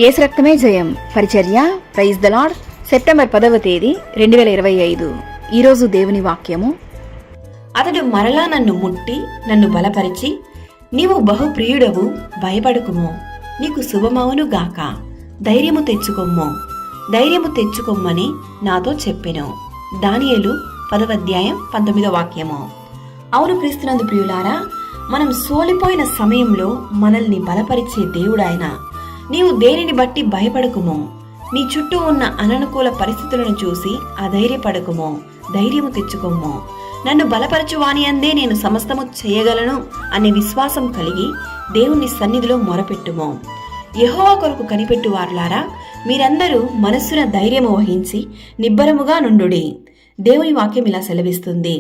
యేసు రక్తమే జయం పరిచర్య ప్రైజ్ ద లార్డ్. సెప్టెంబర్ 10వ తేదీ 2025. ఈరోజు దేవుని వాక్యము. అతడు మరలా నన్ను ముట్టి నన్ను బలపరిచి, నీవు బహుప్రియుడవు, భయపడుకుము, నీకు శుభమవును గాక, ధైర్యము తెచ్చుకొమ్మని నాతో చెప్పెను. దానియేలు 10వ అధ్యాయం 19వ వాక్యము. అవును క్రీస్తునందు ప్రియులారా, మనం సోలిపోయిన సమయంలో మనల్ని బలపరిచే దేవుడాయన. నీవు దేనిని బట్టి భయపడకుము, నీ చుట్టూ ఉన్న అననుకూల పరిస్థితులను చూసి అధైర్యపడకుము, ధైర్యము తెచ్చుకోము. నన్ను బలపరచువాని అందే నేను సమస్తము చేయగలను అనే విశ్వాసం కలిగి దేవుని సన్నిధిలో మొరపెట్టుము. యెహోవా కొరకు కనిపెట్టువారులారా, మీరందరూ మనస్సున ధైర్యము వహించి నిబ్బరముగా నుండుడి. దేవుని వాక్యం ఇలా సెలవిస్తుంది,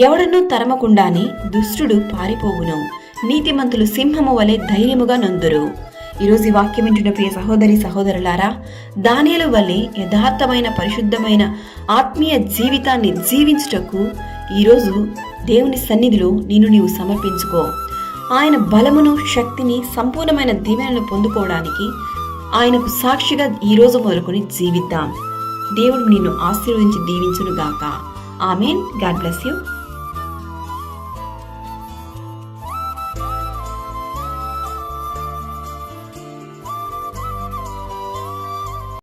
ఎవడనూ తరమకుండానే దుష్టుడు పారిపోవును, నీతిమంతులు సింహము వలె ధైర్యముగా నొందురు. ఈరోజు ఈ వాక్యం వింటున్న ప్రియ సహోదరి సహోదరులారా, దానియేలు వలె యథార్థమైన పరిశుద్ధమైన ఆత్మీయ జీవితాన్ని జీవించుటకు ఈరోజు దేవుని సన్నిధిలో నీవు సమర్పించుకో. ఆయన బలమును, శక్తిని, సంపూర్ణమైన దీవెనను పొందుకోవడానికి ఆయనకు సాక్షిగా ఈరోజు మొదలుకొని జీవిద్దాం. దేవుడు నిన్ను ఆశీర్వదించి దీవించును గాక. ఆమేన్. God bless you.